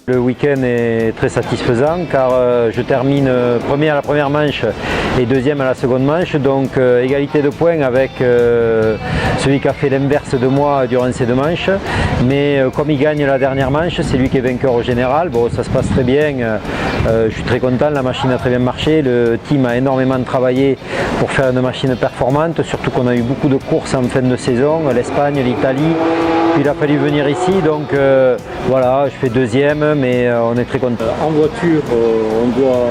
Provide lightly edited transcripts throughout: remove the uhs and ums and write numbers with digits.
Le week-end est très satisfaisant car je termine premier à la première manche et deuxième à la seconde manche, donc égalité de points avec celui qui a fait l'inverse de moi durant ces deux manches. Mais comme il gagne la dernière manche, c'est lui qui est vainqueur au général. Bon, ça se passe très bien, je suis très content, la machine a très bien marché, le team a énormément travaillé pour faire une machine performante, surtout qu'on a eu beaucoup de courses en fin de saison, l'Espagne, l'Italie. Puis il a fallu venir ici, donc voilà, je fais deuxième, mais on est très content. En voiture, on doit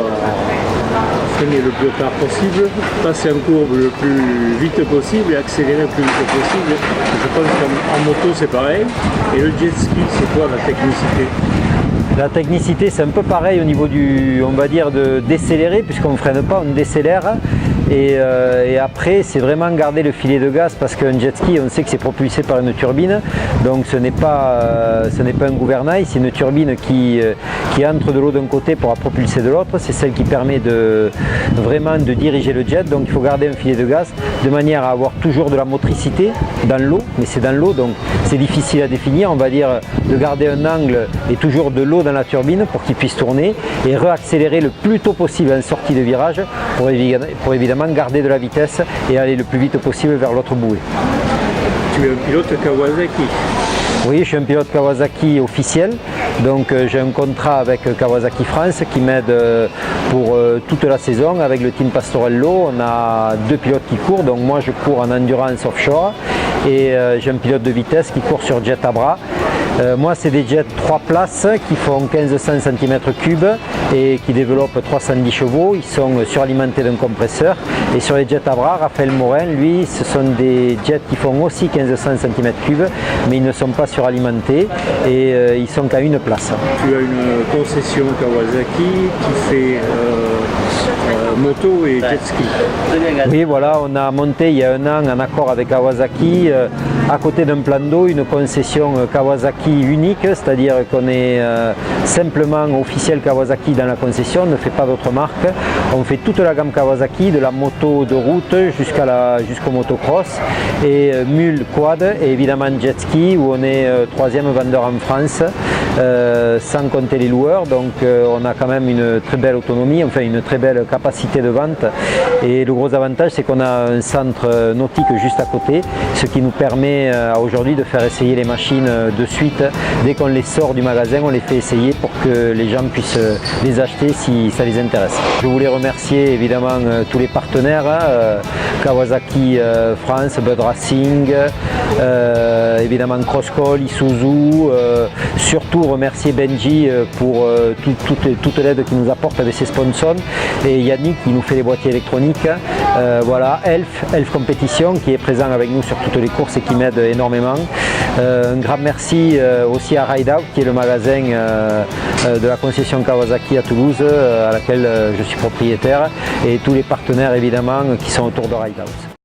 freiner le plus tard possible, passer en courbe le plus vite possible et accélérer le plus vite possible. Je pense qu'en moto c'est pareil. Et le jet ski, c'est quoi la technicité? La technicité, c'est un peu pareil au niveau du, on va dire, de décélérer, puisqu'on ne freine pas, on décélère. Et après, c'est vraiment garder le filet de gaz, parce qu'un jet ski, on sait que c'est propulsé par une turbine, donc ce n'est pas un gouvernail, c'est une turbine qui entre de l'eau d'un côté pour la propulser de l'autre. C'est celle qui permet vraiment de diriger le jet, donc il faut garder un filet de gaz de manière à avoir toujours de la motricité dans l'eau, mais c'est dans l'eau, donc c'est difficile à définir. On va dire de garder un angle et toujours de l'eau dans la turbine pour qu'il puisse tourner et réaccélérer le plus tôt possible en sortie de virage pour évidemment garder de la vitesse et aller le plus vite possible vers l'autre bouée. Tu es un pilote Kawasaki? Oui, je suis un pilote Kawasaki officiel, donc j'ai un contrat avec Kawasaki France qui m'aide pour toute la saison avec le team Pastorello. On a deux pilotes qui courent, donc moi je cours en endurance offshore et j'ai un pilote de vitesse qui court sur jet à bras. Moi c'est des jets 3 places qui font 1500 cm3 et qui développent 310 chevaux. Ils sont suralimentés d'un compresseur. Et sur les jets à bras, Raphaël Morin, lui, ce sont des jets qui font aussi 1500 cm3 mais ils ne sont pas suralimentés et ils sont qu'à une place. Tu as une concession Kawasaki qui fait moto et jet ski. Oui, voilà, on a monté il y a un an en accord avec Kawasaki à côté d'un plan d'eau une concession Kawasaki unique, c'est-à-dire qu'on est simplement officiel Kawasaki dans la concession, on ne fait pas d'autres marques. On fait toute la gamme Kawasaki, de la moto de route jusqu'au motocross et mule, quad et évidemment jet ski où on est troisième vendeur en France sans compter les loueurs, donc on a quand même une très belle autonomie, enfin une très belle capacité de vente et le gros avantage c'est qu'on a un centre nautique juste à côté, ce qui nous permet aujourd'hui de faire essayer les machines de suite. Dès qu'on les sort du magasin, on les fait essayer pour que les gens puissent les acheter si ça les intéresse. Je voulais remercier évidemment tous les partenaires, Kawasaki France, Bud Racing, évidemment Crosscall, Isuzu, surtout remercier Benji pour toute l'aide qu'il nous apporte avec ses sponsors et Yannick qui nous fait les boîtiers électroniques. Voilà, Elf Compétition qui est présent avec nous sur toutes les courses et qui m'aide énormément. Un grand merci aussi à Ride Out qui est le magasin de la concession Kawasaki à Toulouse à laquelle je suis propriétaire et tous les partenaires évidemment qui sont autour de Ride Out.